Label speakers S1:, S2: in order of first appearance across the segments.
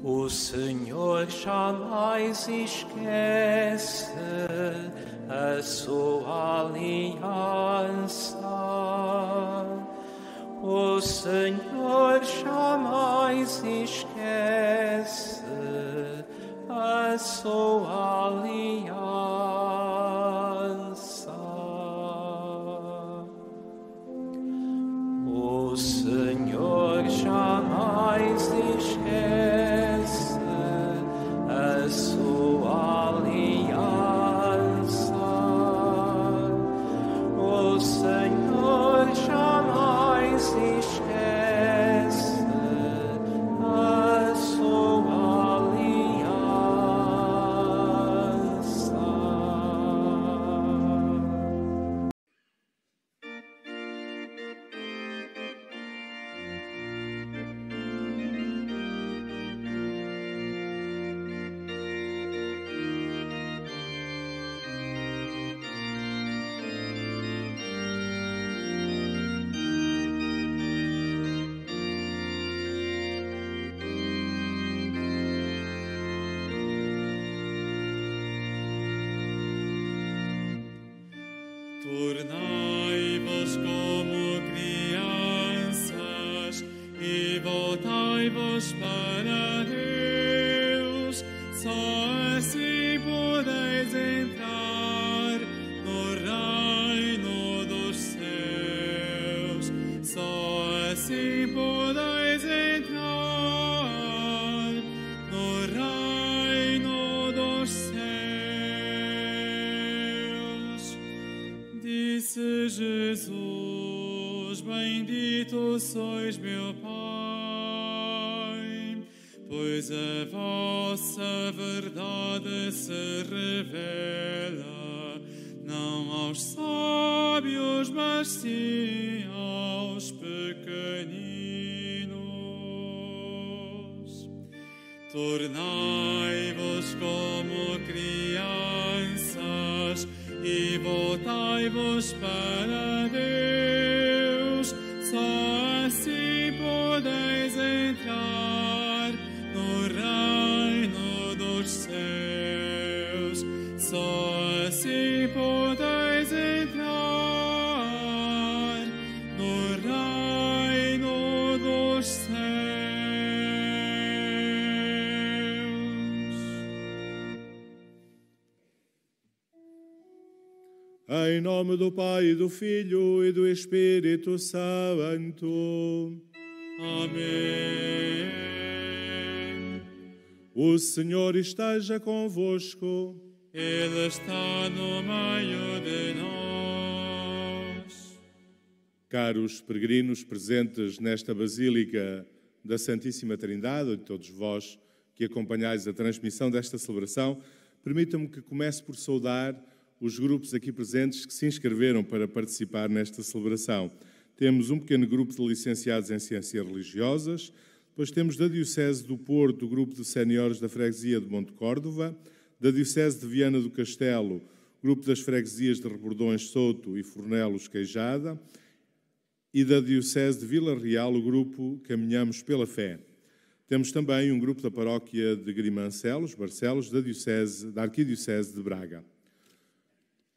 S1: O Senhor jamais esquece a sua aliança. O Senhor jamais esquece a sua aliança. O Senhor jamais esquece a sua aliança. O Senhor jamais esquece a sua aliança.
S2: Tornai-vos como crianças e voltai-vos para Deus. Só assim podeis entrar no reino dos céus. Só assim podeis entrar no reino dos céus. Disse Jesus: bendito sois, meu Pai, pois a vossa verdade se revela, não aos sábios, mas sim aos pequeninos. Tornai-vos como crianças e voltai-vos para Deus. Só assim podeis entrar no reino dos céus. Só assim podeis entrar no reino dos céus.
S3: Em nome do Pai, do Filho e do Espírito Santo.
S2: Amém.
S3: O Senhor esteja convosco.
S2: Ele está no meio de nós.
S3: Caros peregrinos presentes nesta Basílica da Santíssima Trindade, de todos vós que acompanhais a transmissão desta celebração, permitam-me que comece por saudar os grupos aqui presentes que se inscreveram para participar nesta celebração. Temos um pequeno grupo de licenciados em Ciências Religiosas, depois temos da Diocese do Porto o grupo de séniores da Freguesia de Monte Córdova, da Diocese de Viana do Castelo, grupo das Freguesias de Rebordões, Souto e Fornelos, Queijada, e da Diocese de Vila Real o grupo Caminhamos pela Fé. Temos também um grupo da Paróquia de Grimancelos, Barcelos, da Arquidiocese de Braga.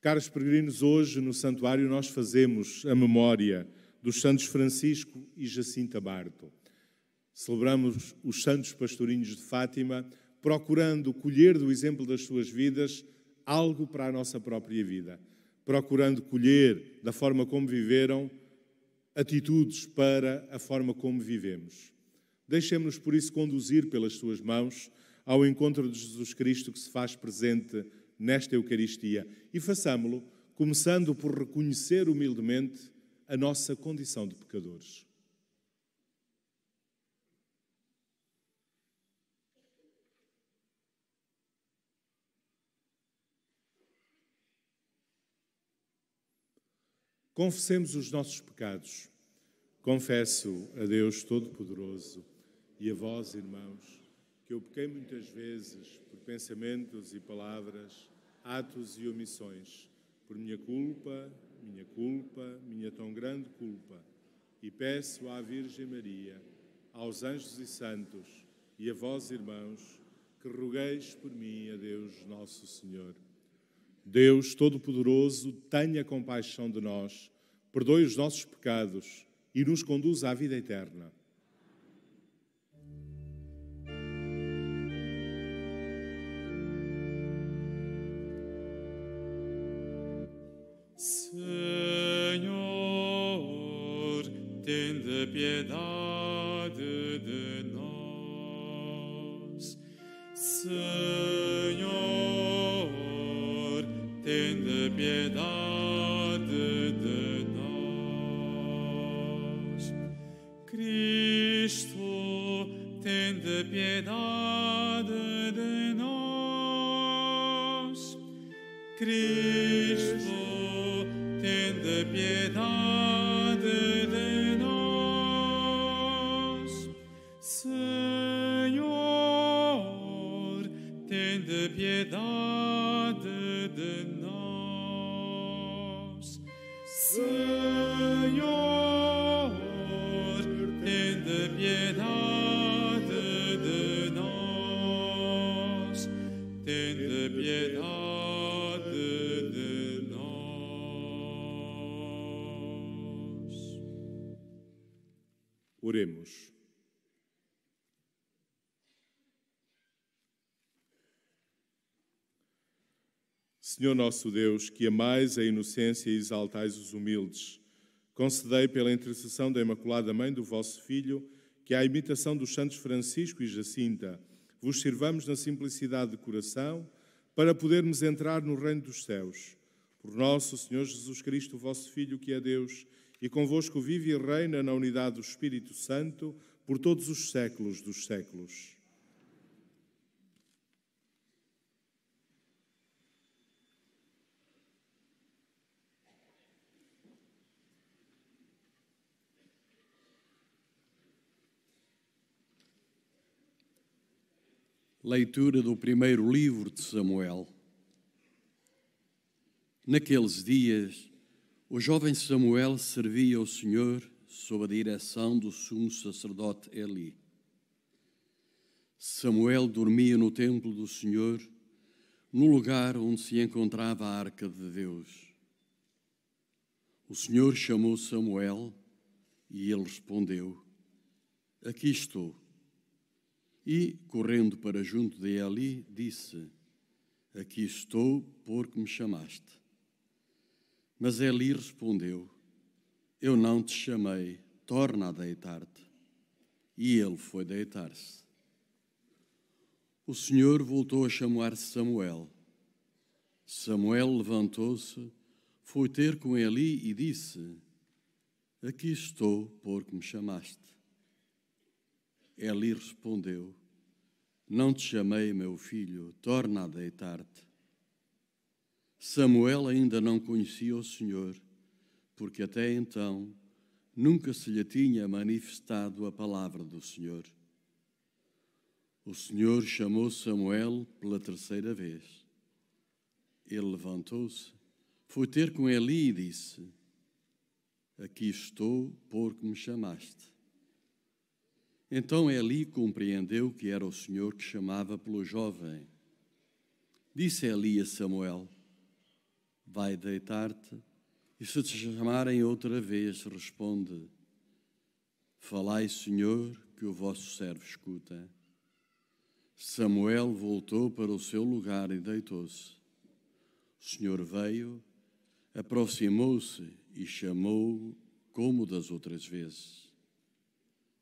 S3: Caros peregrinos, hoje no Santuário nós fazemos a memória dos santos Francisco e Jacinta Barto. Celebramos os santos pastorinhos de Fátima, procurando colher do exemplo das suas vidas algo para a nossa própria vida, procurando colher da forma como viveram atitudes para a forma como vivemos. Deixemos-nos, por isso, conduzir pelas suas mãos ao encontro de Jesus Cristo que se faz presente nesta Eucaristia e façamo-lo começando por reconhecer humildemente a nossa condição de pecadores. Confessemos os nossos pecados. Confesso a Deus Todo-Poderoso e a vós, irmãos, que eu pequei muitas vezes por pensamentos e palavras, atos e omissões, por minha culpa, minha tão grande culpa. E peço à Virgem Maria, aos anjos e santos E a vós, irmãos, que rogueis por mim a Deus nosso Senhor. Deus Todo-Poderoso, tenha compaixão de nós, perdoe os nossos pecados e nos conduza à vida eterna.
S2: Senhor, tende piedade de nós. Senhor, tende piedade de nós. Cristo, tende piedade de nós. Cristo, tende piedade de nós. Senhor, tende piedade de nós. Senhor, tende piedade de nós. Tende piedade de nós.
S3: Oremos. Senhor nosso Deus, que amais a inocência e exaltais os humildes, concedei pela intercessão da Imaculada Mãe do vosso Filho, que à imitação dos santos Francisco e Jacinta, vos sirvamos na simplicidade de coração, para podermos entrar no reino dos céus. Por nosso Senhor Jesus Cristo, vosso Filho, que é Deus, e convosco vive e reina na unidade do Espírito Santo, por todos os séculos dos séculos.
S4: Leitura do primeiro livro de Samuel. Naqueles dias, o jovem Samuel servia ao Senhor sob a direção do sumo sacerdote Eli. Samuel dormia no templo do Senhor, no lugar onde se encontrava a arca de Deus. O Senhor chamou Samuel e ele respondeu: Aqui estou. E, correndo para junto de Eli, disse: Aqui estou, porque me chamaste. Mas Eli respondeu: Eu não te chamei, torna a deitar-te. E ele foi deitar-se. O Senhor voltou a chamar Samuel. Samuel levantou-se, foi ter com Eli e disse: Aqui estou, porque me chamaste. Eli respondeu: Não te chamei, meu filho, torna a deitar-te. Samuel ainda não conhecia o Senhor, porque até então nunca se lhe tinha manifestado a palavra do Senhor. O Senhor chamou Samuel pela terceira vez. Ele levantou-se, foi ter com Eli e disse: Aqui estou, porque me chamaste. Então Eli compreendeu que era o Senhor que chamava pelo jovem. Disse Eli a Samuel: Vai deitar-te, e se te chamarem outra vez, responde: Falai, Senhor, que o vosso servo escuta. Samuel voltou para o seu lugar e deitou-se. O Senhor veio, aproximou-se e chamou-o como das outras vezes: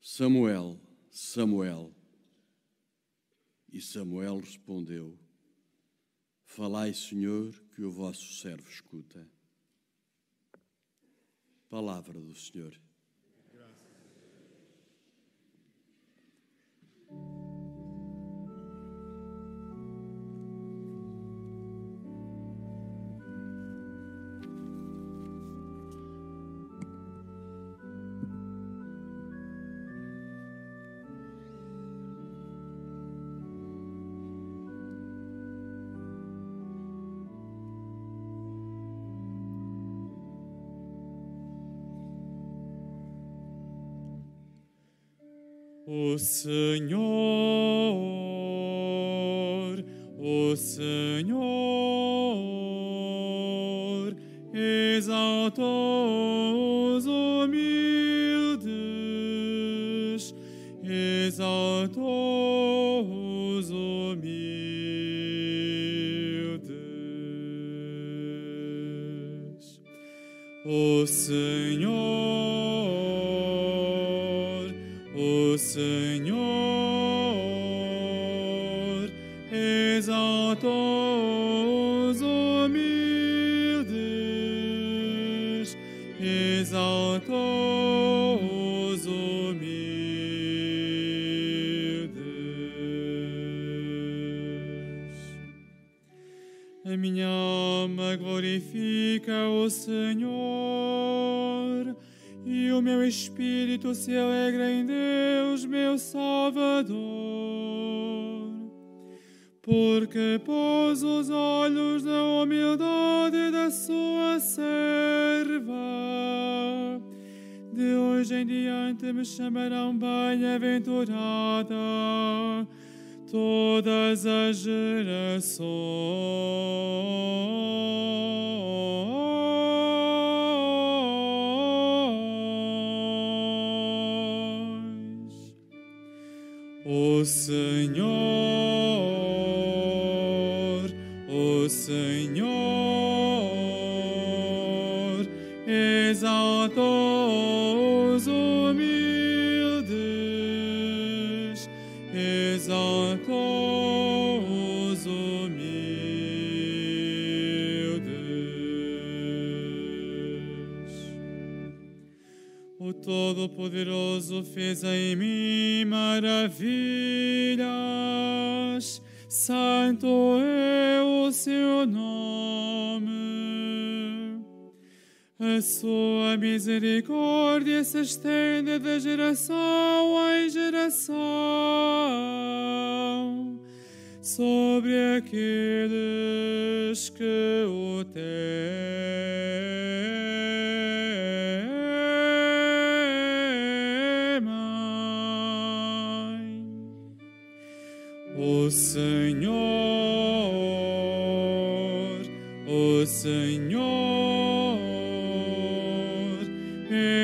S4: Samuel, Samuel. E Samuel respondeu: Falai, Senhor, que o vosso servo escuta. Palavra do Senhor.
S2: O Senhor exaltou os humildes, exaltou os humildes. O Senhor exaltou os humildes, exaltou os humildes. A minha alma glorifica o Senhor, e o meu espírito se alegra em Deus, meu Salvador, porque pôs os olhos na humildade da sua serva. De hoje em diante me chamarão bem-aventurada todas as gerações. O Senhor exaltou os humildes, exaltou os humildes. O Todo-Poderoso fez em mim maravilhas, santo é o seu nome. A sua misericórdia se estende de geração em geração sobre aqueles que o temem. O Senhor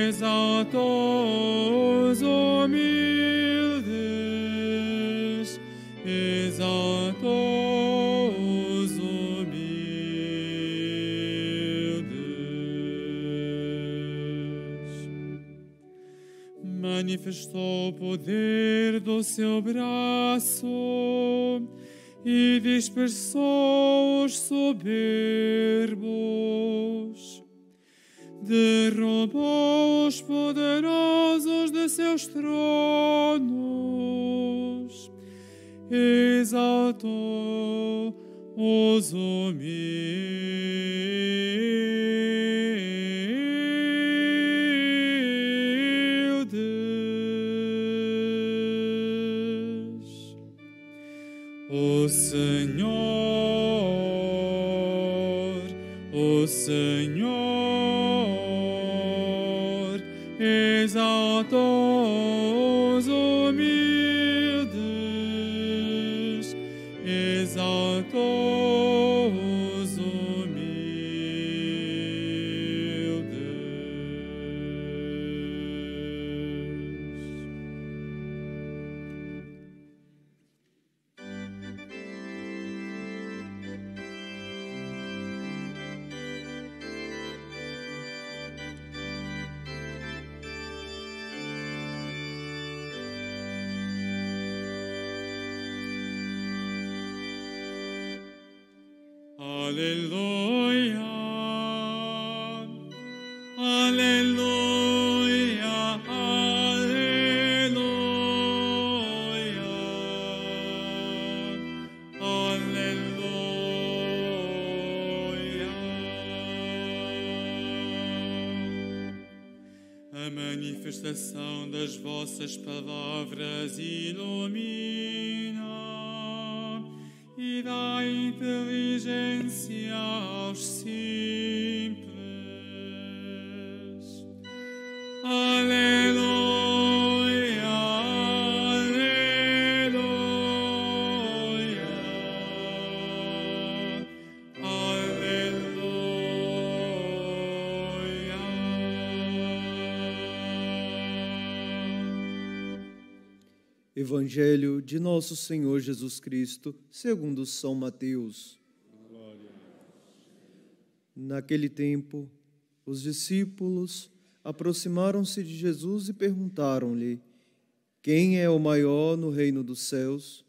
S2: exaltou os humildes, exaltou os humildes. Manifestou o poder do seu braço e dispersou os soberbos. Derrubou os poderosos de seus tronos, exaltou os humildes. O Senhor exaltou os humildes, exaltou os Aleluia, aleluia, aleluia, aleluia. A manifestação das vossas palavras ilumina e dá inteligência aos simples. Aleluia,
S5: Evangelho de Nosso Senhor Jesus Cristo, segundo São Mateus. Naquele tempo, os discípulos aproximaram-se de Jesus e perguntaram-lhe: quem é o maior no reino dos céus?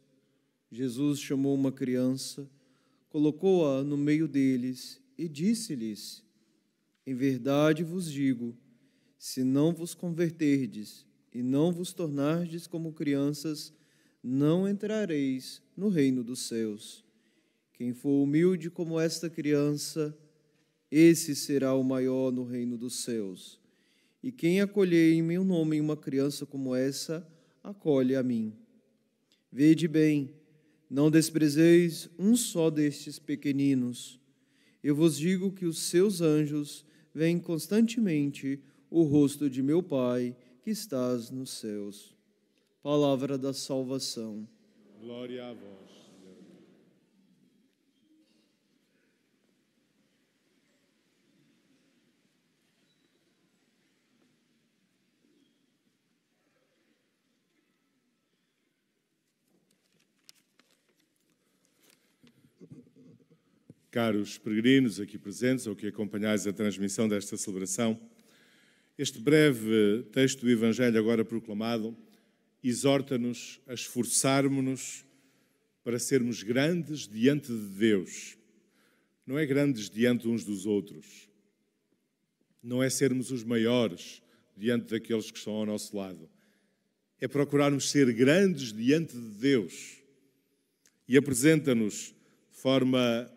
S5: Jesus chamou uma criança, colocou-a no meio deles e disse-lhes: em verdade vos digo, se não vos converterdes e não vos tornardes como crianças, não entrareis no reino dos céus. Quem for humilde como esta criança, esse será o maior no reino dos céus. E quem acolher em meu nome uma criança como essa, acolhe a mim. Vede bem, não desprezeis um só destes pequeninos. Eu vos digo que os seus anjos veem constantemente o rosto de meu Pai, que estás nos céus. Palavra da salvação.
S3: Glória a vós. Caros peregrinos aqui presentes, ou que acompanhais a transmissão desta celebração, este breve texto do Evangelho agora proclamado exorta-nos a esforçarmos-nos para sermos grandes diante de Deus. Não é grandes diante uns dos outros. Não é sermos os maiores diante daqueles que estão ao nosso lado. É procurarmos ser grandes diante de Deus. E apresenta-nos de forma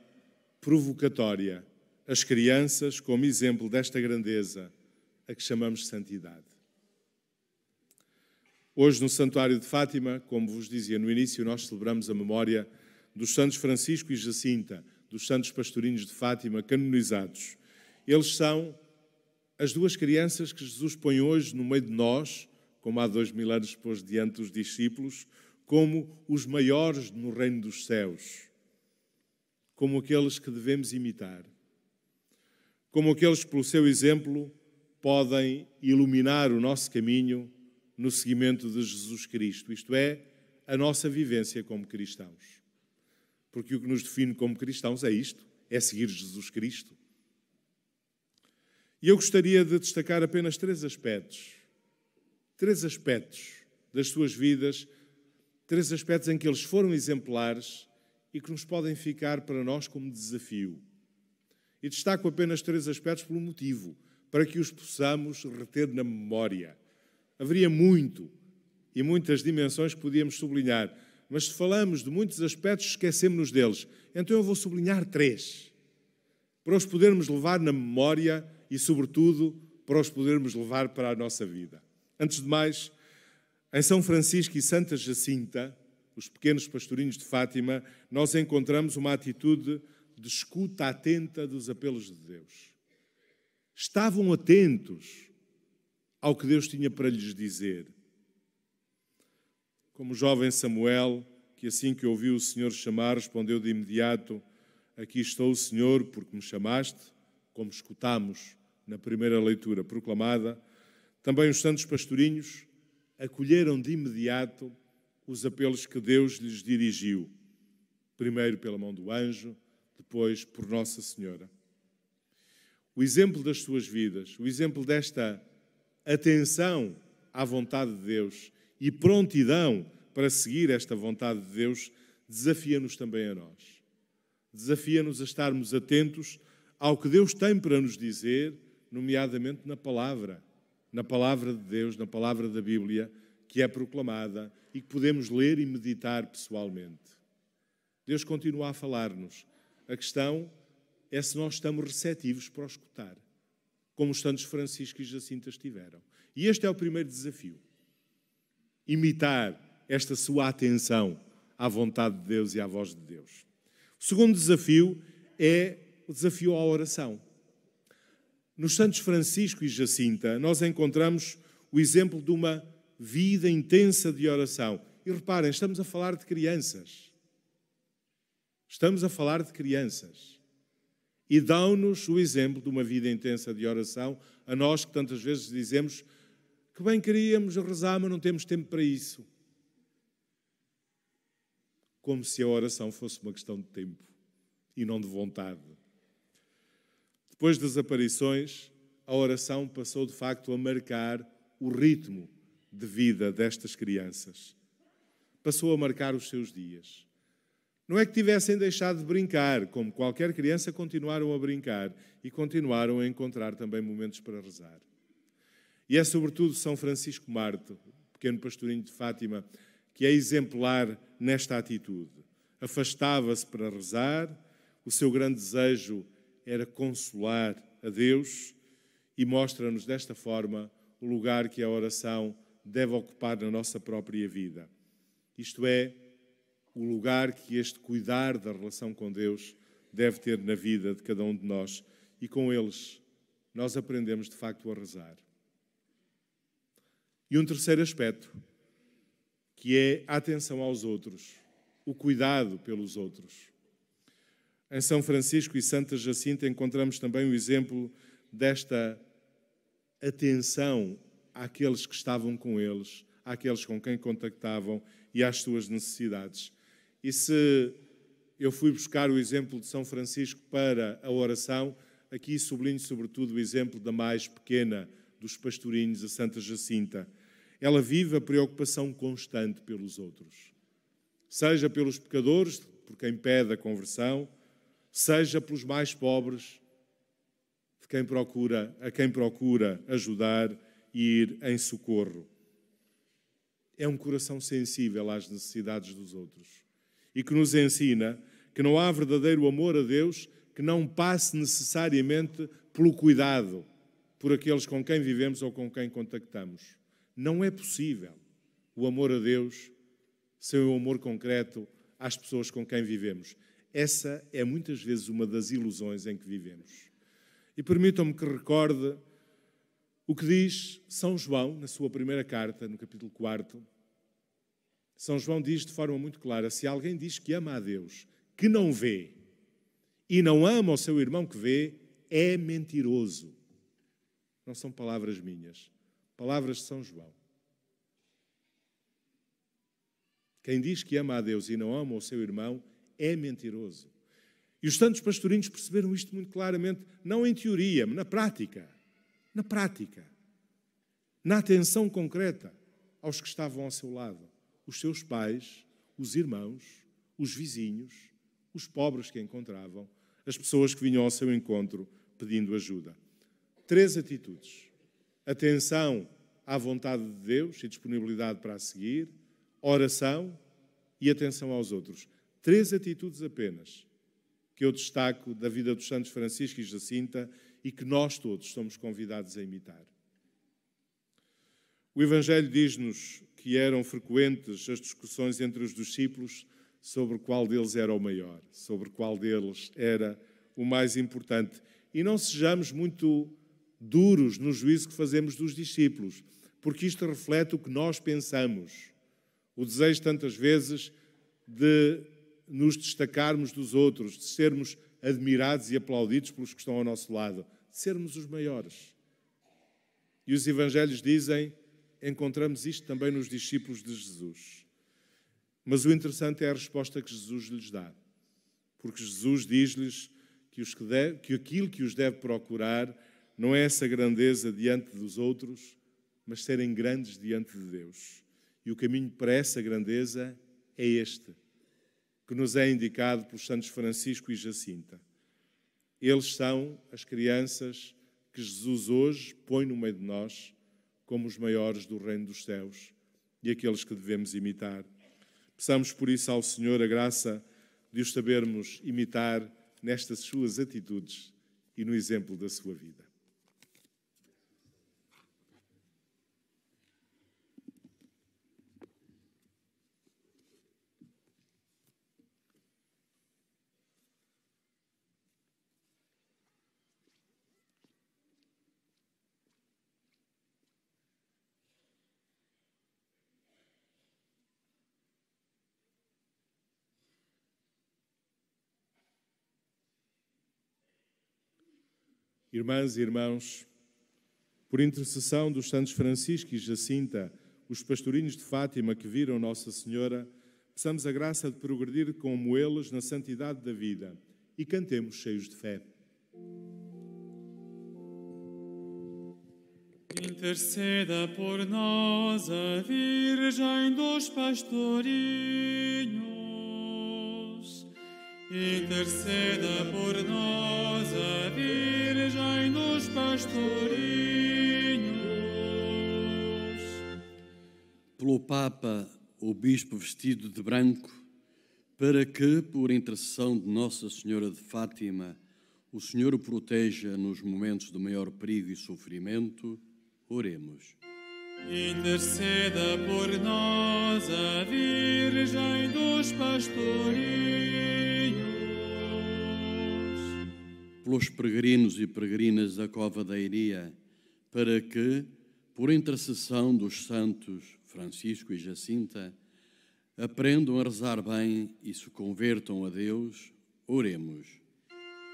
S3: provocatória as crianças como exemplo desta grandeza a que chamamos santidade. Hoje, no Santuário de Fátima, como vos dizia no início, nós celebramos a memória dos santos Francisco e Jacinta, dos santos pastorinhos de Fátima, canonizados. Eles são as duas crianças que Jesus põe hoje no meio de nós, como há 2000 anos pôs diante dos discípulos, como os maiores no reino dos céus, como aqueles que devemos imitar, como aqueles que, pelo seu exemplo, podem iluminar o nosso caminho no seguimento de Jesus Cristo, isto é, a nossa vivência como cristãos. Porque o que nos define como cristãos é isto, é seguir Jesus Cristo. E eu gostaria de destacar apenas três aspectos das suas vidas, três aspectos em que eles foram exemplares e que nos podem ficar para nós como desafio. E destaco apenas três aspectos por um motivo, para que os possamos reter na memória. Haveria muito e muitas dimensões que podíamos sublinhar, mas se falamos de muitos aspectos, esquecemos-nos deles. Então eu vou sublinhar três, para os podermos levar na memória e, sobretudo, para os podermos levar para a nossa vida. Antes de mais, em São Francisco e Santa Jacinta, os pequenos pastorinhos de Fátima, nós encontramos uma atitude de escuta atenta dos apelos de Deus. Estavam atentos ao que Deus tinha para lhes dizer. Como o jovem Samuel, que assim que ouviu o Senhor chamar, respondeu de imediato: aqui estou, Senhor, porque me chamaste, como escutamos na primeira leitura proclamada. Também os santos pastorinhos acolheram de imediato os apelos que Deus lhes dirigiu, primeiro pela mão do anjo, depois por Nossa Senhora. O exemplo das suas vidas, o exemplo desta atenção à vontade de Deus e prontidão para seguir esta vontade de Deus, desafia-nos também a nós. Desafia-nos a estarmos atentos ao que Deus tem para nos dizer, nomeadamente na palavra de Deus, na palavra da Bíblia, que é proclamada e que podemos ler e meditar pessoalmente. Deus continua a falar-nos. A questão é se nós estamos receptivos para o escutar, como os santos Francisco e Jacinta estiveram. E este é o primeiro desafio. Imitar esta sua atenção à vontade de Deus e à voz de Deus. O segundo desafio é o desafio à oração. Nos santos Francisco e Jacinta, nós encontramos o exemplo de uma vida intensa de oração. E reparem, estamos a falar de crianças. Estamos a falar de crianças. E dão-nos o exemplo de uma vida intensa de oração a nós que tantas vezes dizemos que bem queríamos rezar, mas não temos tempo para isso. como se a oração fosse uma questão de tempo e não de vontade. Depois das aparições, a oração passou de facto a marcar o ritmo de vida destas crianças. Passou a marcar os seus dias. Não é que tivessem deixado de brincar, como qualquer criança, continuaram a brincar e continuaram a encontrar também momentos para rezar. E é sobretudo São Francisco Marte, o pequeno pastorinho de Fátima, que é exemplar nesta atitude. Afastava-se para rezar, o seu grande desejo era consolar a Deus e mostra-nos desta forma o lugar que a oração deve ocupar na nossa própria vida. Isto é, o lugar que este cuidar da relação com Deus deve ter na vida de cada um de nós. E com eles nós aprendemos de facto a rezar. E um terceiro aspecto, que é a atenção aos outros, o cuidado pelos outros. Em São Francisco e Santa Jacinta encontramos também o exemplo desta atenção àqueles que estavam com eles, àqueles com quem contactavam e às suas necessidades. E se eu fui buscar o exemplo de São Francisco para a oração, aqui sublinho sobretudo o exemplo da mais pequena dos pastorinhos, a Santa Jacinta. Ela vive a preocupação constante pelos outros. Seja pelos pecadores, por quem pede a conversão, seja pelos mais pobres, a quem procura ajudar e ir em socorro. É um coração sensível às necessidades dos outros e que nos ensina que não há verdadeiro amor a Deus que não passe necessariamente pelo cuidado por aqueles com quem vivemos ou com quem contactamos. Não é possível o amor a Deus sem o amor concreto às pessoas com quem vivemos. Essa é muitas vezes uma das ilusões em que vivemos. E permitam-me que recorde o que diz São João, na sua primeira carta, no capítulo 4. São João diz de forma muito clara: se alguém diz que ama a Deus, que não vê, e não ama o seu irmão que vê, é mentiroso. Não são palavras minhas, palavras de São João. Quem diz que ama a Deus e não ama o seu irmão é mentiroso. E os santos pastorinhos perceberam isto muito claramente, não em teoria, mas na prática. Na prática. Na atenção concreta aos que estavam ao seu lado. Os seus pais, os irmãos, os vizinhos, os pobres que encontravam, as pessoas que vinham ao seu encontro pedindo ajuda. 3 atitudes. Atenção à vontade de Deus e disponibilidade para a seguir, oração e atenção aos outros. 3 atitudes apenas que eu destaco da vida dos santos Francisco e Jacinta e que nós todos somos convidados a imitar. O Evangelho diz-nos que eram frequentes as discussões entre os discípulos sobre qual deles era o maior, sobre qual deles era o mais importante. E não sejamos muito duros no juízo que fazemos dos discípulos, porque isto reflete o que nós pensamos. O desejo, tantas vezes, de nos destacarmos dos outros, de sermos admirados e aplaudidos pelos que estão ao nosso lado, de sermos os maiores. E os Evangelhos dizem, encontramos isto também nos discípulos de Jesus. Mas o interessante é a resposta que Jesus lhes dá. Porque Jesus diz-lhes que aquilo que os deve procurar não é essa grandeza diante dos outros, mas serem grandes diante de Deus. E o caminho para essa grandeza é este, que nos é indicado pelos santos Francisco e Jacinta. Eles são as crianças que Jesus hoje põe no meio de nós como os maiores do reino dos céus e aqueles que devemos imitar. Peçamos por isso ao Senhor a graça de os sabermos imitar nestas suas atitudes e no exemplo da sua vida. Irmãs e irmãos, por intercessão dos santos Francisco e Jacinta, os pastorinhos de Fátima que viram Nossa Senhora, peçamos a graça de progredir como eles na santidade da vida e cantemos cheios de fé.
S2: Interceda por nós a Virgem dos Pastorinhos. Interceda por nós a Virgem dos Pastorinhos.
S4: Pelo Papa, o Bispo vestido de branco, para que, por intercessão de Nossa Senhora de Fátima, o Senhor o proteja nos momentos de maior perigo e sofrimento, oremos.
S2: Interceda por nós a Virgem dos Pastorinhos.
S4: Pelos peregrinos e peregrinas da Cova da Iria, para que, por intercessão dos santos Francisco e Jacinta, aprendam a rezar bem e se convertam a Deus, oremos.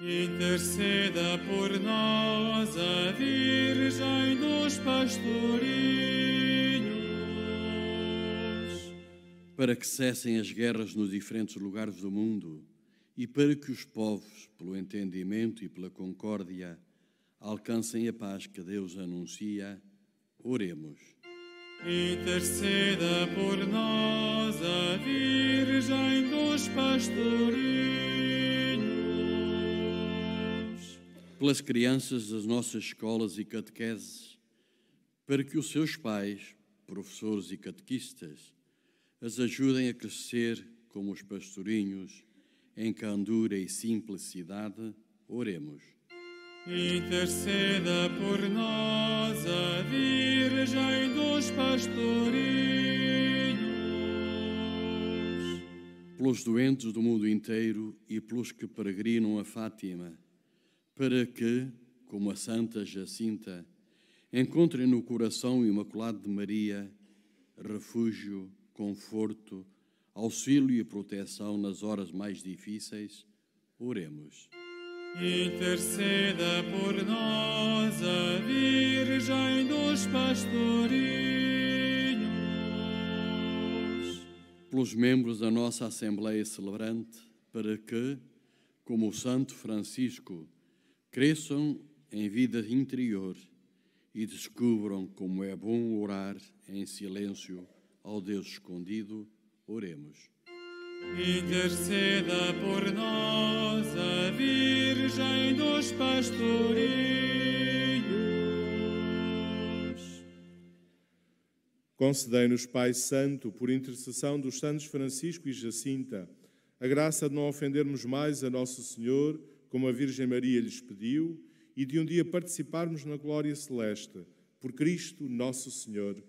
S2: Interceda por nós a Virgem dos Pastorinhos.
S4: Para que cessem as guerras nos diferentes lugares do mundo e para que os povos, pelo entendimento e pela concórdia, alcancem a paz que Deus anuncia, oremos.
S2: Interceda por nós a Virgem dos Pastorinhos.
S4: Pelas crianças das nossas escolas e catequeses, para que os seus pais, professores e catequistas, as ajudem a crescer como os pastorinhos, em candura e simplicidade, oremos.
S2: Interceda por nós a Virgem dos Pastorinhos.
S4: Pelos doentes do mundo inteiro e pelos que peregrinam a Fátima, para que, como a Santa Jacinta, encontrem no coração imaculado de Maria refúgio, conforto, auxílio e proteção nas horas mais difíceis, oremos.
S2: Interceda por nós a Virgem dos Pastorinhos.
S4: Pelos membros da nossa Assembleia Celebrante, para que, como o Santo Francisco, cresçam em vida interior e descubram como é bom orar em silêncio ao Deus escondido, oremos.
S2: Interceda por nós a Virgem dos Pastorinhos.
S3: Concedei-nos, Pai Santo, por intercessão dos santos Francisco e Jacinta, a graça de não ofendermos mais a Nosso Senhor, como a Virgem Maria lhes pediu, e de um dia participarmos na glória celeste. Por Cristo Nosso Senhor.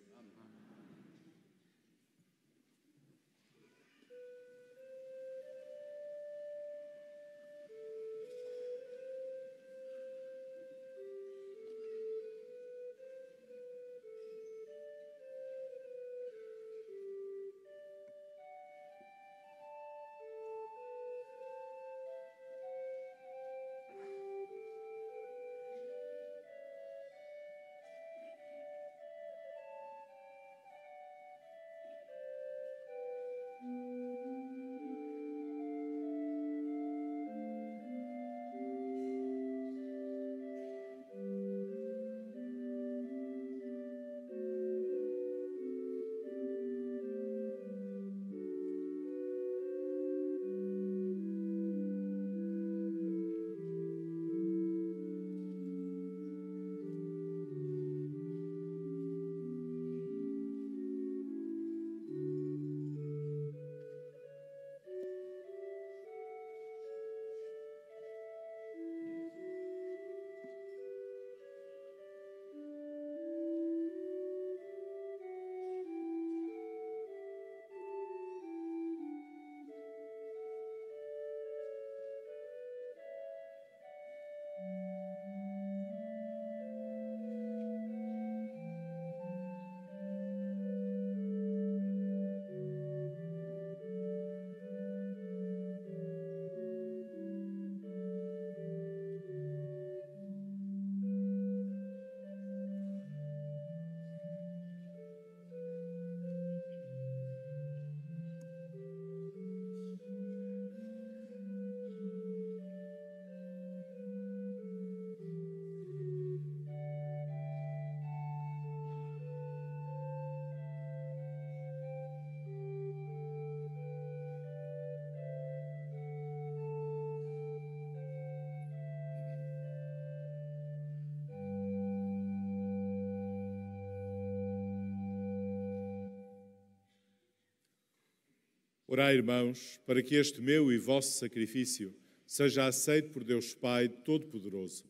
S3: Orai, irmãos, para que este meu e vosso sacrifício seja aceito por Deus Pai Todo-Poderoso.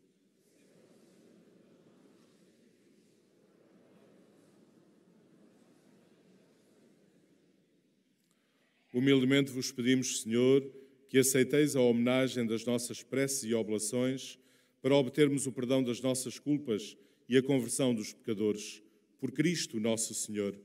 S3: Humildemente vos pedimos, Senhor, que aceiteis a homenagem das nossas preces e oblações para obtermos o perdão das nossas culpas e a conversão dos pecadores. Por Cristo nosso Senhor.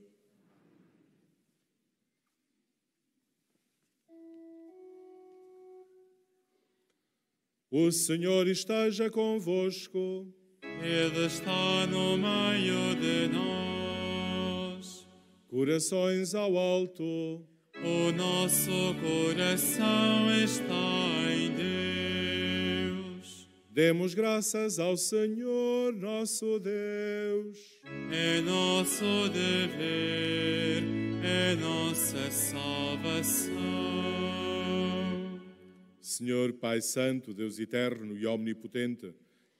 S3: O Senhor esteja convosco.
S2: Ele está no meio de nós.
S3: Corações ao alto.
S2: O nosso coração está em Deus.
S3: Demos graças ao Senhor nosso Deus.
S2: É nosso dever, é nossa salvação.
S3: Senhor Pai Santo, Deus eterno e omnipotente,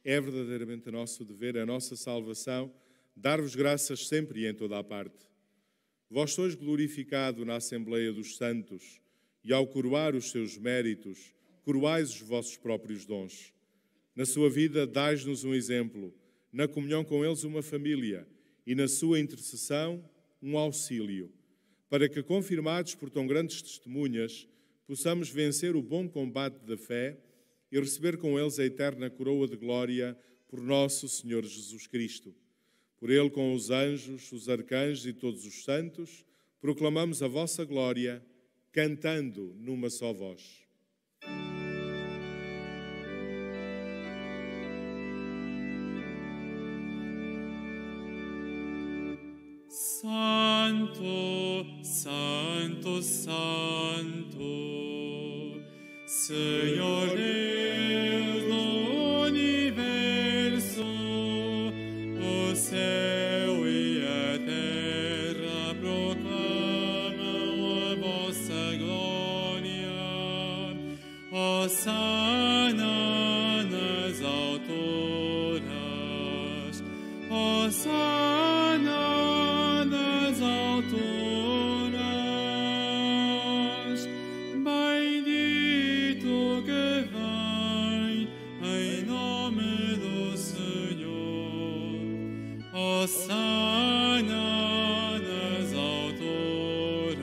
S3: é verdadeiramente nosso dever, a nossa salvação, dar-vos graças sempre e em toda a parte. Vós sois glorificado na Assembleia dos Santos e, ao coroar os seus méritos, coroais os vossos próprios dons. Na sua vida, dais-nos um exemplo, na comunhão com eles uma família e na sua intercessão um auxílio, para que, confirmados por tão grandes testemunhas, possamos vencer o bom combate da fé e receber com eles a eterna coroa de glória por nosso Senhor Jesus Cristo. Por ele, com os anjos, os arcanjos e todos os santos, proclamamos a vossa glória, cantando numa só voz.
S2: Santo, Santo, Santo, Senhor Deus do universo, o céu e a terra proclamam a vossa glória. Hosana nas alturas, Hosana nas alturas, bendito que vem em nome do Senhor. Hosana nas alturas,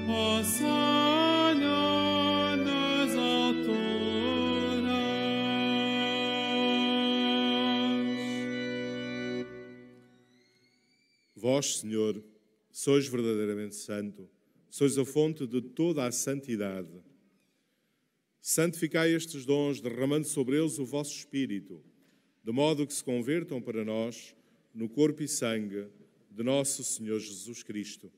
S2: Hosana nas alturas.
S3: Vós, Senhor, sois verdadeiramente santo, sois a fonte de toda a santidade. Santificai estes dons, derramando sobre eles o vosso Espírito, de modo que se convertam para nós no corpo e sangue de nosso Senhor Jesus Cristo.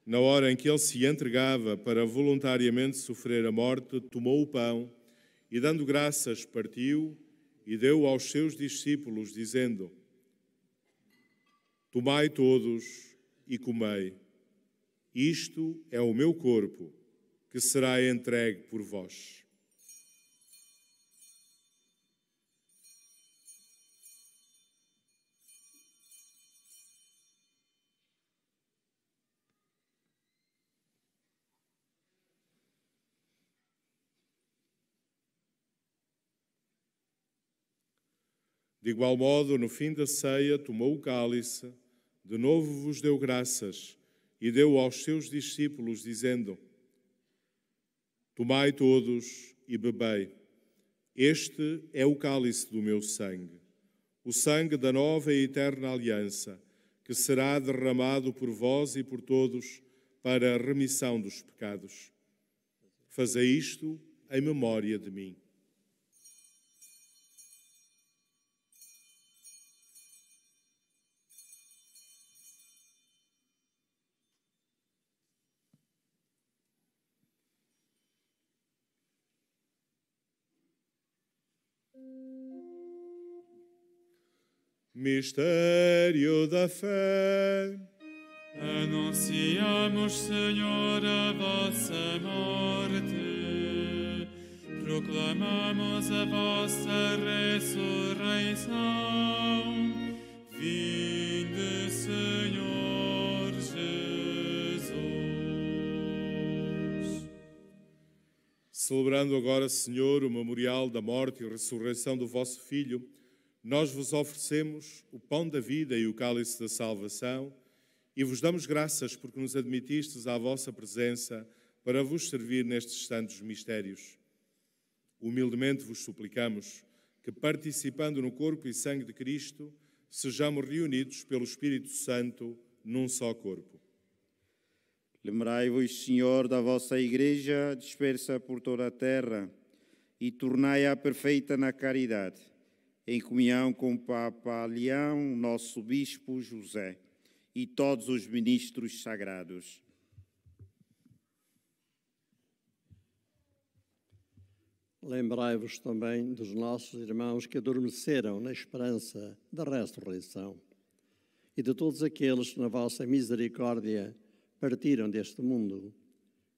S3: Na hora em que ele se entregava para voluntariamente sofrer a morte, tomou o pão e, dando graças, partiu e deu aos seus discípulos, dizendo: Tomai todos e comei. Isto é o meu corpo, que será entregue por vós. De igual modo, no fim da ceia, tomou o cálice, de novo vos deu graças e deu aos seus discípulos, dizendo: Tomai todos e bebei. Este é o cálice do meu sangue, o sangue da nova e eterna aliança, que será derramado por vós e por todos para a remissão dos pecados. Fazei isto em memória de mim. Mistério da fé.
S2: Anunciamos, Senhor, a vossa morte, proclamamos a vossa ressurreição. Vinde, Senhor Jesus.
S3: Celebrando agora, Senhor, o memorial da morte e ressurreição do vosso Filho, nós vos oferecemos o pão da vida e o cálice da salvação e vos damos graças porque nos admitistes à vossa presença para vos servir nestes santos mistérios. Humildemente vos suplicamos que, participando no corpo e sangue de Cristo, sejamos reunidos pelo Espírito Santo num só corpo.
S6: Lembrai-vos, Senhor, da vossa Igreja dispersa por toda a terra e tornai-a perfeita na caridade, em comunhão com o Papa Leão, nosso Bispo José e todos os ministros sagrados.
S7: Lembrai-vos também dos nossos irmãos que adormeceram na esperança da ressurreição e de todos aqueles que na vossa misericórdia partiram deste mundo.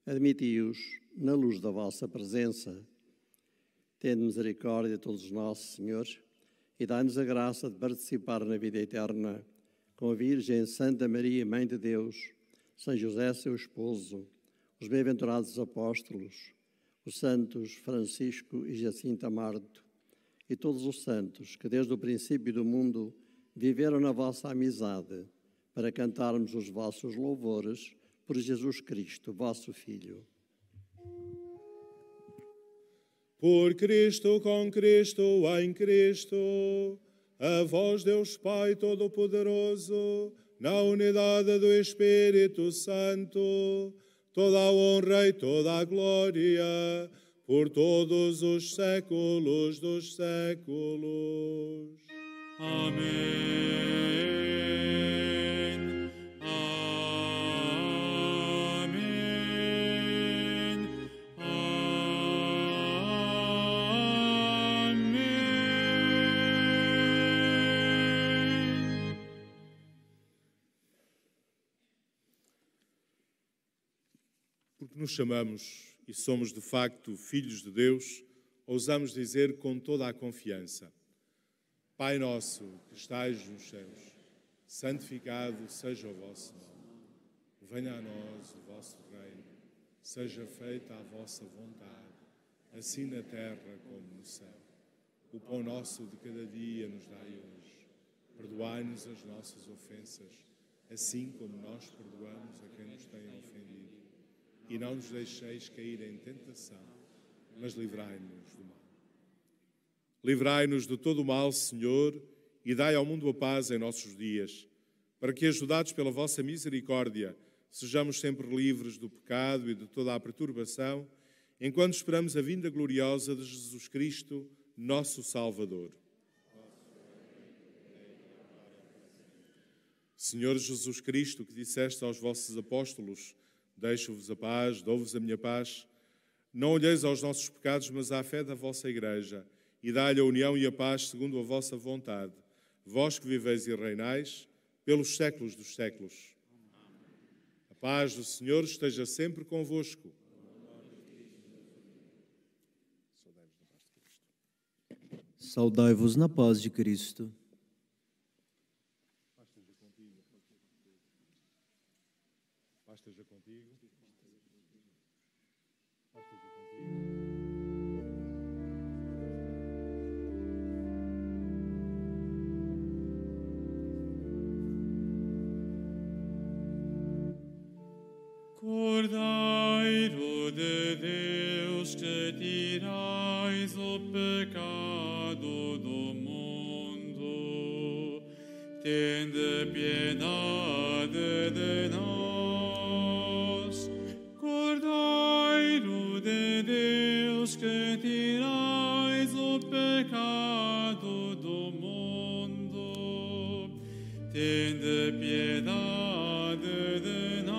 S7: Admiti-os na luz da vossa presença. Tende misericórdia de todos nós, Senhor, e dai-nos a graça de participar na vida eterna com a Virgem Santa Maria, Mãe de Deus, São José, seu esposo, os bem-aventurados apóstolos, os santos Francisco e Jacinta Marto, e todos os santos que desde o princípio do mundo viveram na vossa amizade, para cantarmos os vossos louvores por Jesus Cristo, vosso Filho.
S3: Por Cristo, com Cristo, em Cristo, a vós, Deus Pai Todo-Poderoso, na unidade do Espírito Santo, toda a honra e toda a glória, por todos os séculos dos séculos.
S2: Amém.
S3: Porque nos chamamos e somos de facto filhos de Deus, ousamos dizer com toda a confiança: Pai nosso que estais nos céus, santificado seja o vosso nome. Venha a nós o vosso reino, seja feita a vossa vontade, assim na terra como no céu. O pão nosso de cada dia nos dai hoje. Perdoai-nos as nossas ofensas, assim como nós perdoamos a quem nos tem ofendido. E não nos deixeis cair em tentação, mas livrai-nos do mal. Livrai-nos de todo o mal, Senhor, e dai ao mundo a paz em nossos dias, para que, ajudados pela vossa misericórdia, sejamos sempre livres do pecado e de toda a perturbação, enquanto esperamos a vinda gloriosa de Jesus Cristo, nosso Salvador. Senhor Jesus Cristo, que disseste aos vossos apóstolos: deixo-vos a paz, dou-vos a minha paz. Não olheis aos nossos pecados, mas à fé da vossa Igreja, e dai-lhe a união e a paz segundo a vossa vontade. Vós que viveis e reinais pelos séculos dos séculos. A paz do Senhor esteja sempre convosco.
S5: Saudai-vos na paz de Cristo.
S3: Paz esteja contigo.
S2: Cordeiro de Deus, que tirais o pecado do mundo, tende piedade de nós. Cordeiro de Deus, que tirais o pecado do mundo, tende piedade de nós.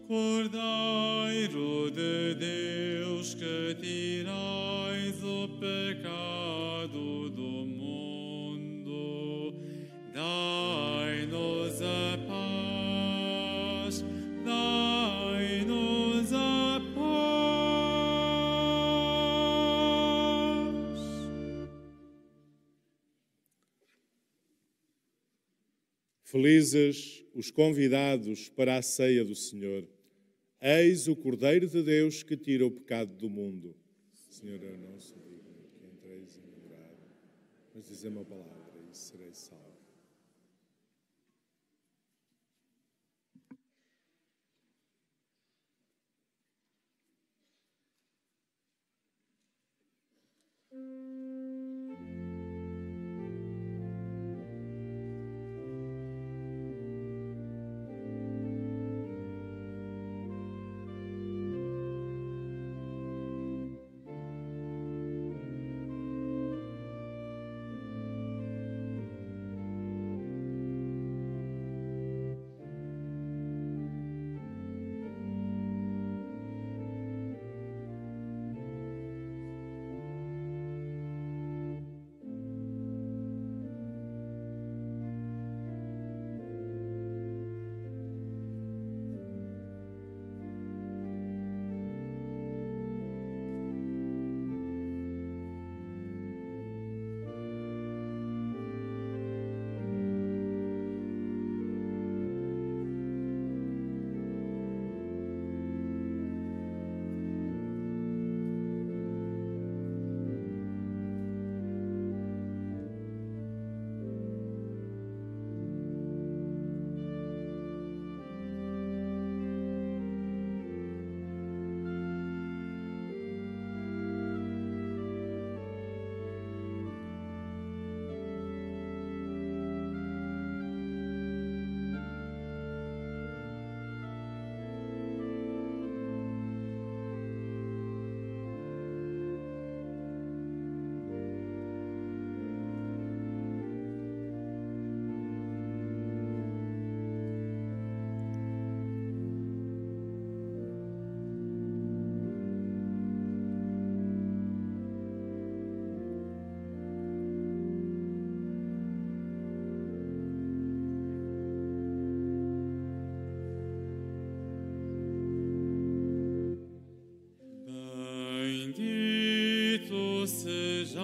S2: Cordeiro de Deus, que tirais o pecado do mundo, dai-nos a paz, dai-nos a paz.
S3: Felizes os convidados para a ceia do Senhor. Eis o Cordeiro de Deus que tira o pecado do mundo. Senhor, eu não sou digno que entreis em meu morada, mas dizei uma palavra e serei salvo.
S2: Bendito sejais,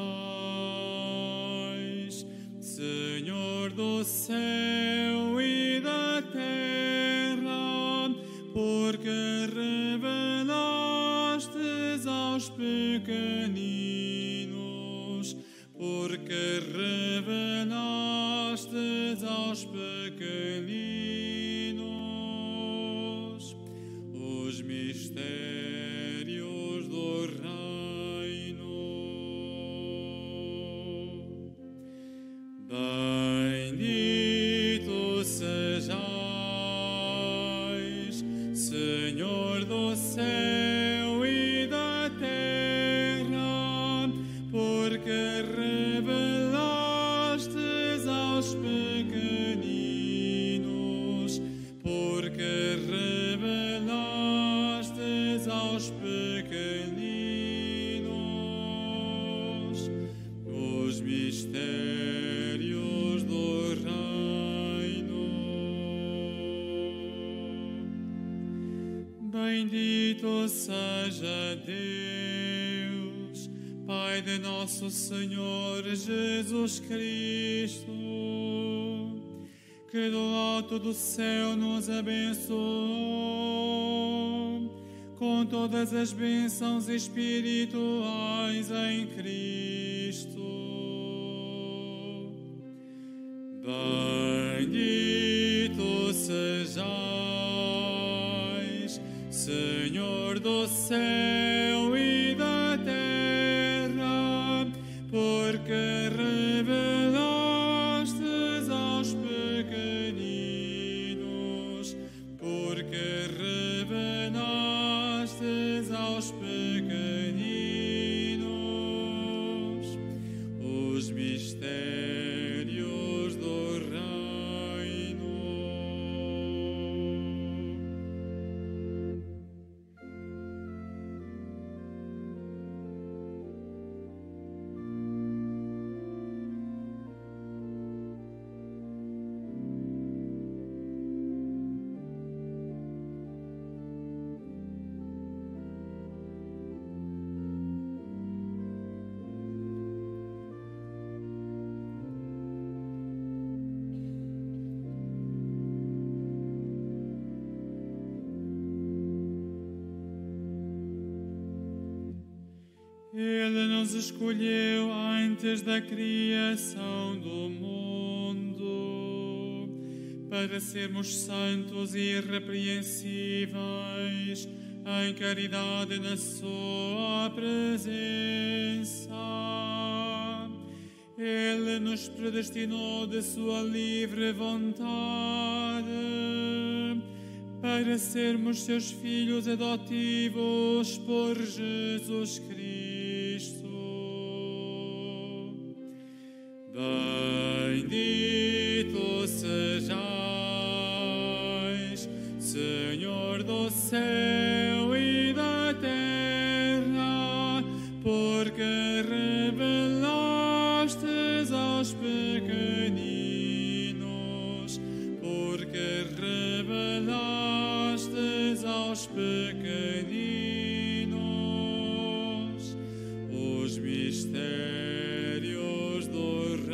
S2: Senhor do céu e da terra, porque revelastes aos pequeninos, porque revelastes aos pequeninos os mistérios do reino. Bendito sejais, Senhor do céu e da terra, porque revelastes aos pequeninos, porque revelastes aos pequeninos os mistérios do reino. Bendito seja Deus, Pai de nosso Senhor Jesus Cristo, que do alto do céu nos abençoou com todas as bênçãos espirituais em Cristo. Bendito sejais, Senhor do céu e da terra, porque revelastes aos pequeninos, porque revelastes aos pequeninos os mistérios do reino. Ele nos escolheu antes da criação do mundo, para sermos santos e irrepreensíveis em caridade na sua presença. Ele nos predestinou de sua livre vontade para sermos seus filhos adotivos por Jesus Cristo. Bendito sejais, Senhor do céu e da terra, porque revelastes aos pequeninos, porque revelastes aos pequeninos os mistérios do reino.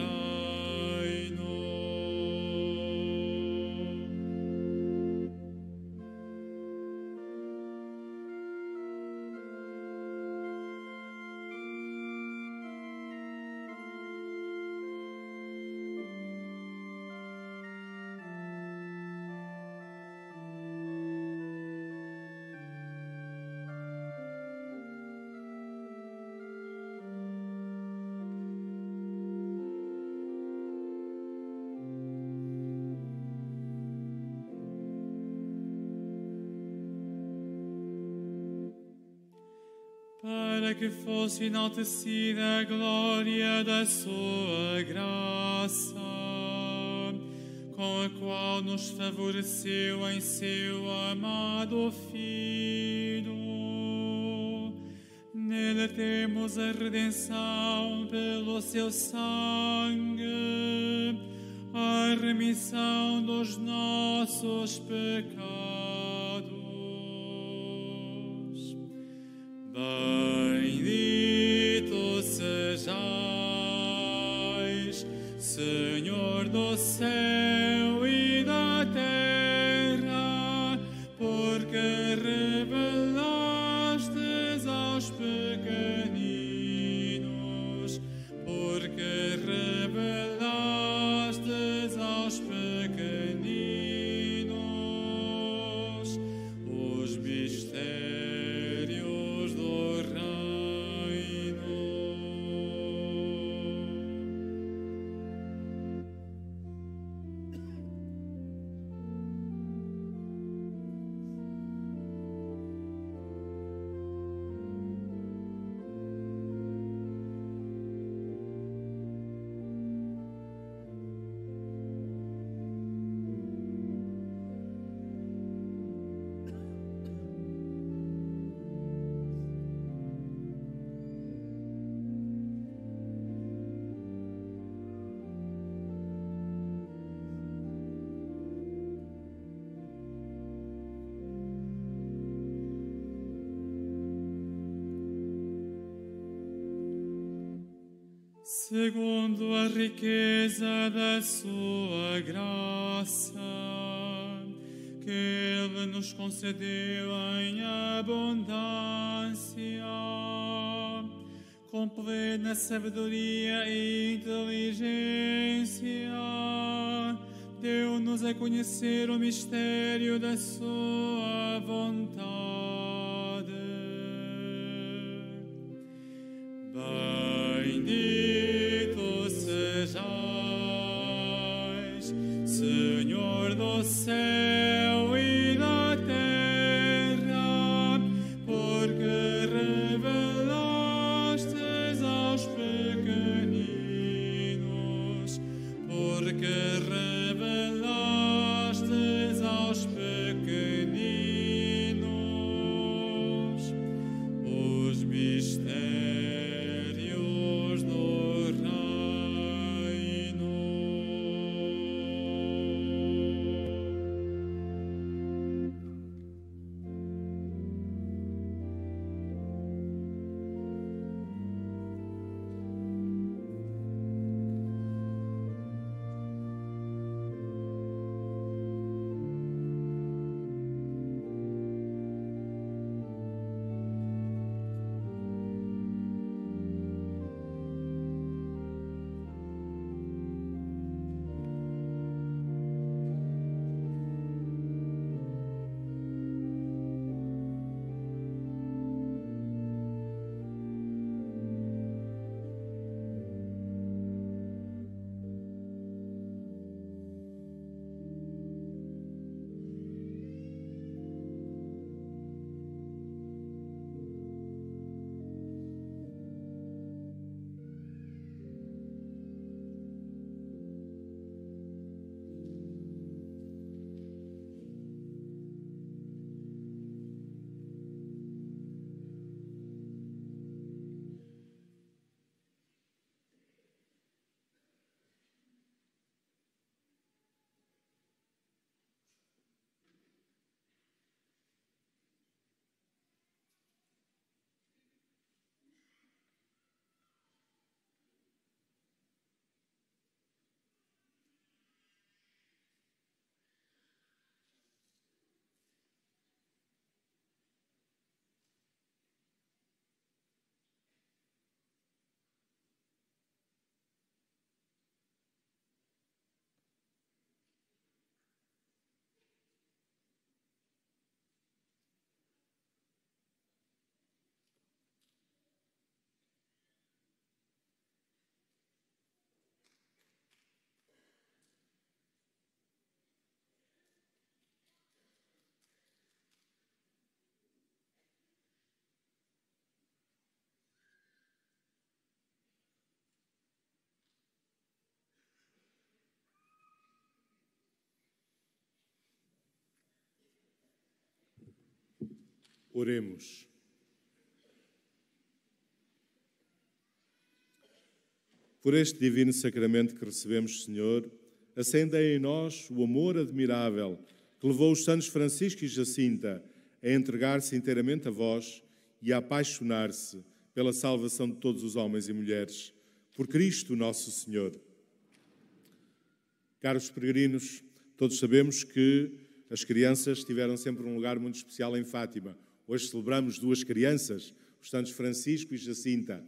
S2: Para que fosse enaltecida a glória da sua graça, com a qual nos favoreceu em seu amado Filho. Nele temos a redenção pelo seu sangue, a remissão dos nossos pecados. Bendito sejais, Senhor do céu e da terra, porque revelastes aos pequeninos, porque revelastes aos pequeninos os mistérios do reino. Segundo a riqueza da sua graça, que Ele nos concedeu em abundância, com plena sabedoria e inteligência, deu-nos a conhecer o mistério da sua vontade. Bendito sejais, Senhor do céu e da terra, porque revelastes aos pequeninos, porque revelastes aos pequeninos
S3: Oremos. Por este divino sacramento que recebemos, Senhor, acendei em nós o amor admirável que levou os santos Francisco e Jacinta a entregar-se inteiramente a vós e a apaixonar-se pela salvação de todos os homens e mulheres, por Cristo nosso Senhor. Caros peregrinos, todos sabemos que as crianças tiveram sempre um lugar muito especial em Fátima. Hoje celebramos duas crianças, os santos Francisco e Jacinta.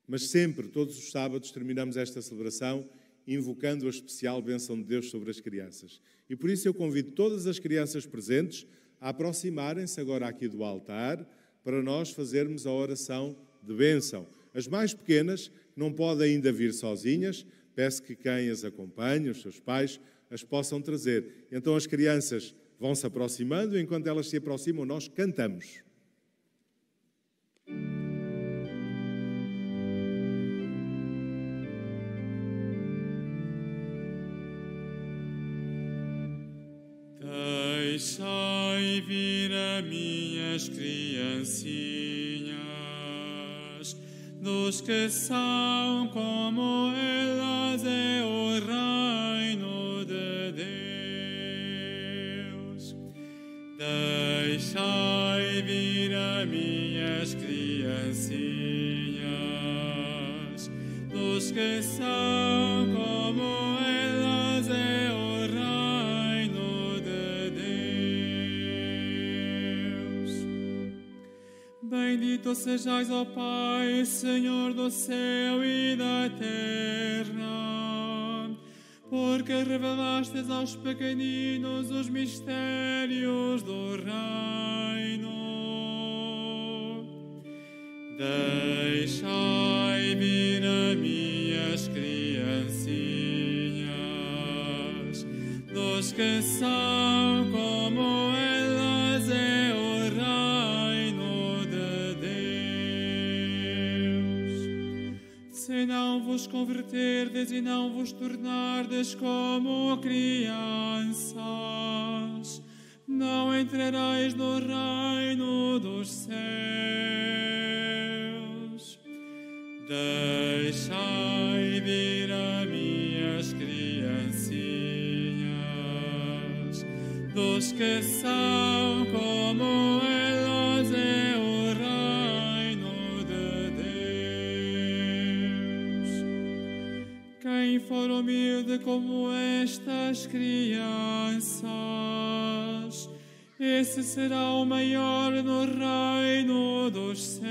S3: Mas sempre, todos os sábados, terminamos esta celebração invocando a especial bênção de Deus sobre as crianças. E por isso eu convido todas as crianças presentes a aproximarem-se agora aqui do altar para nós fazermos a oração de bênção. As mais pequenas não podem ainda vir sozinhas, peço que quem as acompanhe, os seus pais, as possam trazer. Então as crianças vão se aproximando e enquanto elas se aproximam nós cantamos.
S2: Deixai vir a minhas criancinhas, dos que são como elas é o reino de Deus. Deixai vir a minhas criancinhas, dos que são como elas é o Bendito sejais, ó Pai, Senhor do céu e da terra, porque revelastes aos pequeninos os mistérios do reino. Deixai vir a minhas criancinhas, dos que são como elas é o Se não vos converterdes e não vos tornardes como crianças, não entrareis no reino dos céus. Deixai vir a minhas criancinhas, dos que são como elas é o reino de Deus. Quem for humilde como estas crianças, esse será o maior no reino dos céus.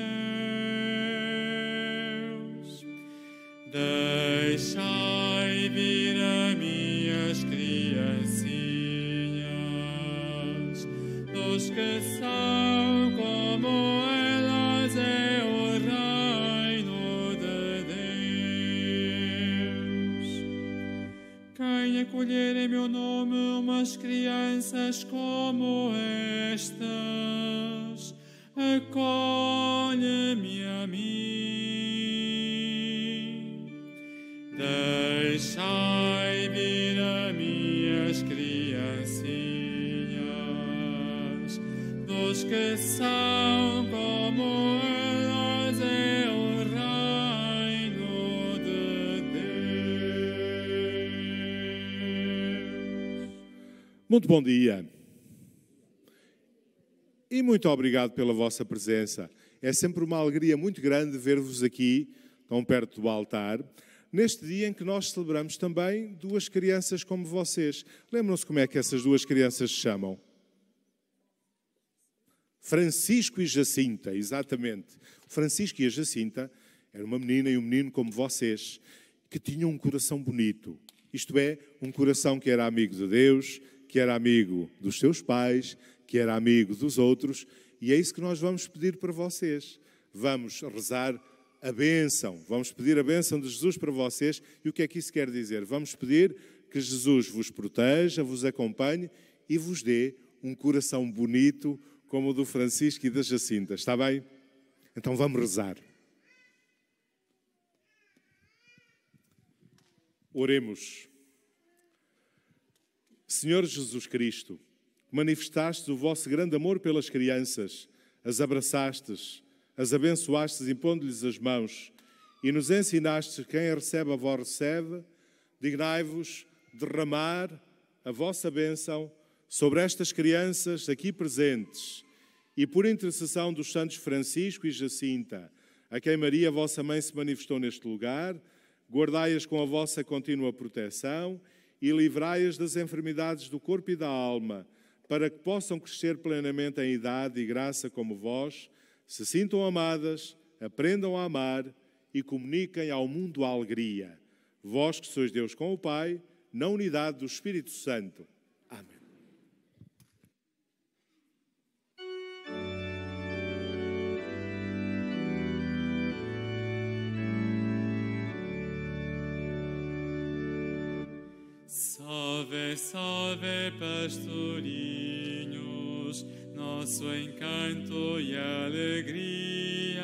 S2: Deixai vir a minhas criancinhas, dos que são como elas é o reino de Deus. Quem acolher em meu nome umas crianças como estas, acolhe-me a mim. Deixai vir a minhas criancinhas, dos que são como elas é o reino de Deus.
S3: Muito bom dia. E muito obrigado pela vossa presença. É sempre uma alegria muito grande ver-vos aqui, tão perto do altar, neste dia em que nós celebramos também duas crianças como vocês. Lembram-se como é que essas duas crianças se chamam? Francisco e Jacinta, exatamente. O Francisco e a Jacinta eram uma menina e um menino como vocês, que tinham um coração bonito. Isto é, um coração que era amigo de Deus, que era amigo dos seus pais, que era amigo dos outros, e é isso que nós vamos pedir para vocês. Vamos rezar a bênção, vamos pedir a bênção de Jesus para vocês. E o que é que isso quer dizer? Vamos pedir que Jesus vos proteja, vos acompanhe e vos dê um coração bonito como o do Francisco e da Jacinta. Está bem? Então vamos rezar. Oremos. Senhor Jesus Cristo, manifestastes o vosso grande amor pelas crianças, as abraçastes, as abençoastes impondo-lhes as mãos e nos ensinastes que quem a recebe a vós recebe, dignai-vos derramar a vossa bênção sobre estas crianças aqui presentes e por intercessão dos santos Francisco e Jacinta, a quem Maria, vossa mãe, se manifestou neste lugar, guardai-as com a vossa contínua proteção e livrai-as das enfermidades do corpo e da alma, para que possam crescer plenamente em idade e graça como vós, se sintam amadas, aprendam a amar e comuniquem ao mundo a alegria. Vós que sois Deus com o Pai, na unidade do Espírito Santo. Amém.
S2: Salve, salve, pastorinhos, nosso encanto e alegria.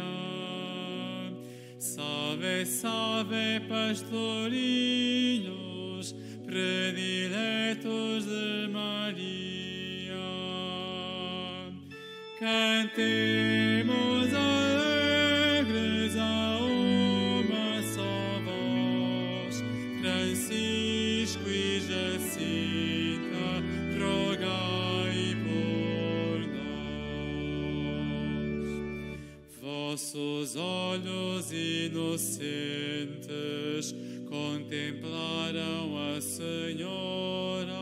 S2: Salve, salve, pastorinhos, prediletos de Maria. Cantemos alegres a uma só voz, Francisco e Jacinta, rogai por nós. Vossos olhos inocentes contemplaram a Senhora,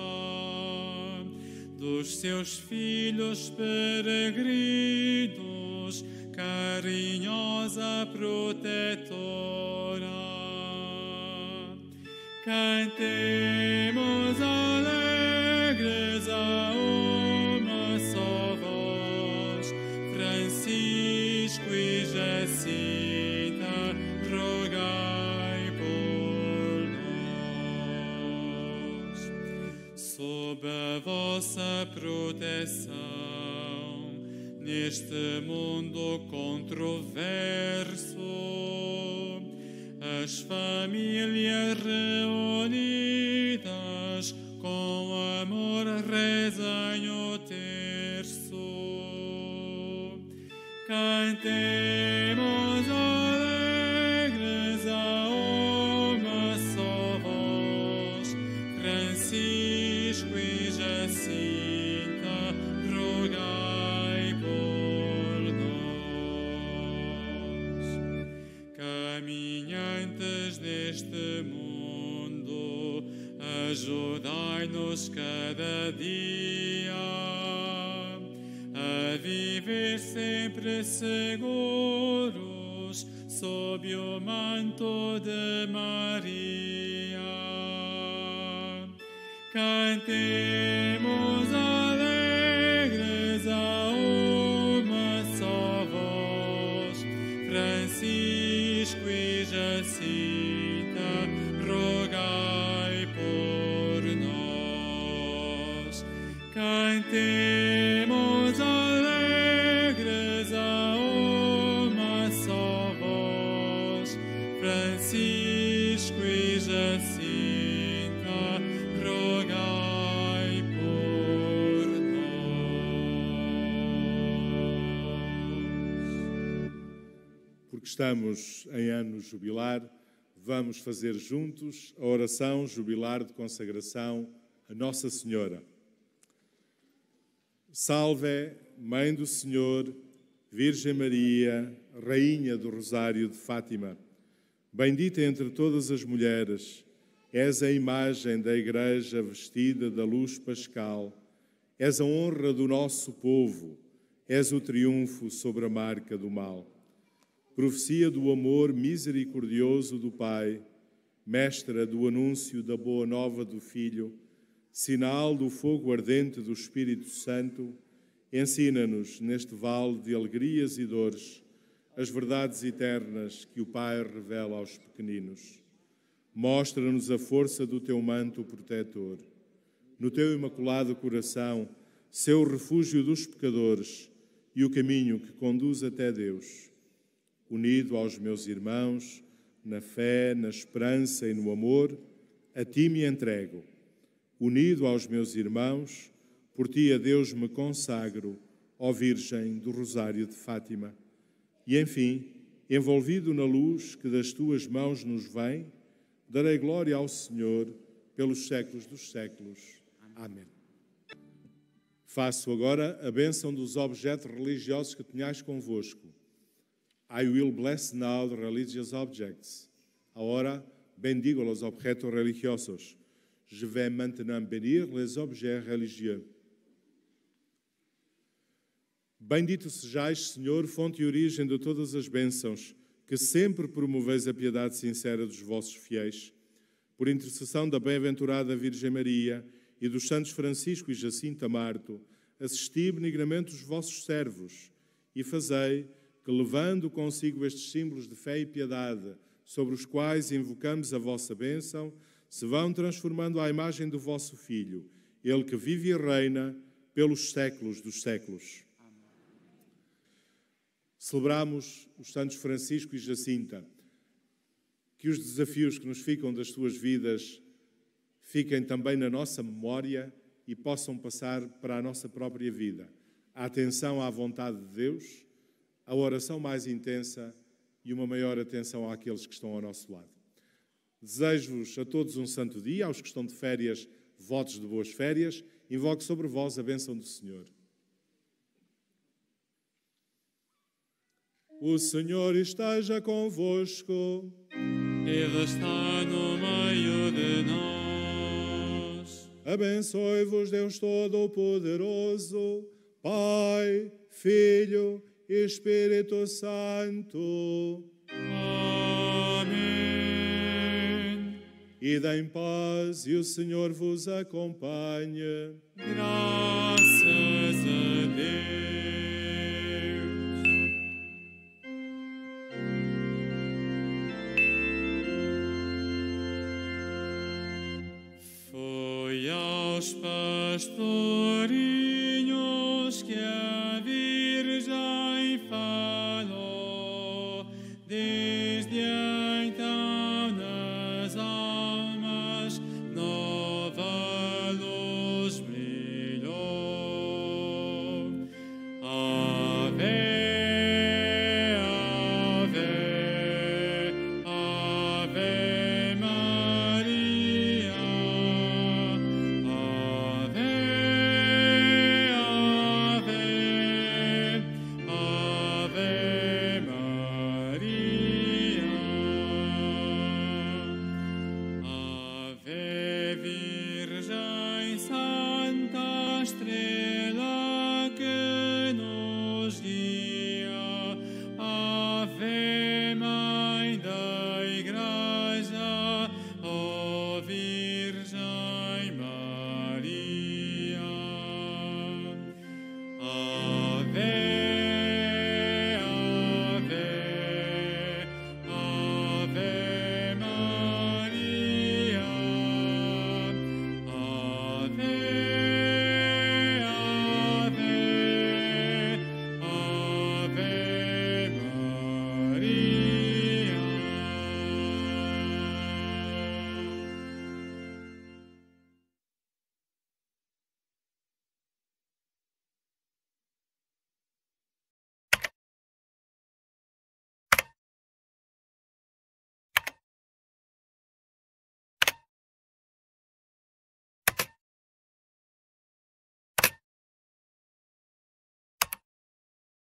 S2: dos seus filhos peregrinos, carinhosa protetora. Cantemos alegres a uma só voz, Francisco e Jacinta, rogai por nós. Sob a vossa proteção, neste mundo controverso, as famílias reunidas com amor rezem o terço. Cantemos alegres a uma só voz, Francisco e Jacinta, rogai por nós. Caminhantes neste mundo, ajudai-nos cada dia a viver sempre seguros sob o manto de Maria. Cantemos alegres a uma só voz, Francisco e Jacinta, rogai por nós. Cantemos alegres a uma só voz, Francisco e Jacinta, rogai por nós.
S3: Porque estamos em ano jubilar, vamos fazer juntos a oração jubilar de consagração a Nossa Senhora. Salve, Mãe do Senhor, Virgem Maria, Rainha do Rosário de Fátima, bendita entre todas as mulheres, és a imagem da Igreja vestida da luz pascal, és a honra do nosso povo, és o triunfo sobre a marca do mal. Profecia do amor misericordioso do Pai, mestra do anúncio da boa nova do Filho, sinal do fogo ardente do Espírito Santo, ensina-nos neste vale de alegrias e dores as verdades eternas que o Pai revela aos pequeninos. Mostra-nos a força do teu manto protetor. No teu imaculado coração, seu refúgio dos pecadores e o caminho que conduz até Deus. Unido aos meus irmãos, na fé, na esperança e no amor, a ti me entrego. Unido aos meus irmãos, por ti a Deus me consagro, ó Virgem do Rosário de Fátima. E, enfim, envolvido na luz que das tuas mãos nos vem, darei glória ao Senhor pelos séculos dos séculos. Amém. Faço agora a bênção dos objetos religiosos que tenhais convosco. I will bless now the religious objects. Ahora bendigo los objetos religiosos. Je vais maintenant bénir les objets religieux. Bendito sejais, Senhor, fonte e origem de todas as bênçãos, que sempre promoveis a piedade sincera dos vossos fiéis. Por intercessão da bem-aventurada Virgem Maria e dos santos Francisco e Jacinta Marto, assisti benignamente os vossos servos e fazei que, levando consigo estes símbolos de fé e piedade, sobre os quais invocamos a vossa bênção, se vão transformando à imagem do vosso Filho, Ele que vive e reina pelos séculos dos séculos. Celebramos os santos Francisco e Jacinta. Que os desafios que nos ficam das suas vidas fiquem também na nossa memória e possam passar para a nossa própria vida. A atenção à vontade de Deus, a oração mais intensa e uma maior atenção àqueles que estão ao nosso lado. Desejo-vos a todos um santo dia, aos que estão de férias, votos de boas férias. Invoco sobre vós a bênção do Senhor. O Senhor esteja convosco.
S2: Ele está no meio de nós.
S3: Abençoe-vos Deus Todo-Poderoso, Pai, Filho e Espírito Santo.
S2: Amém.
S3: Ide em paz e o Senhor vos acompanhe.
S2: Graças a Deus. Foi aos pastorinhos que a Virgem falou, desde então nas almas nova luz brilhou. Ave, ave, ave Maria. Ave, ave, ave Maria. Ave Virgem Santa, estrela que nos guia. Ave Mãe da Igreja, ó Virgem Maria. Ave, ave, ave Maria. Ave,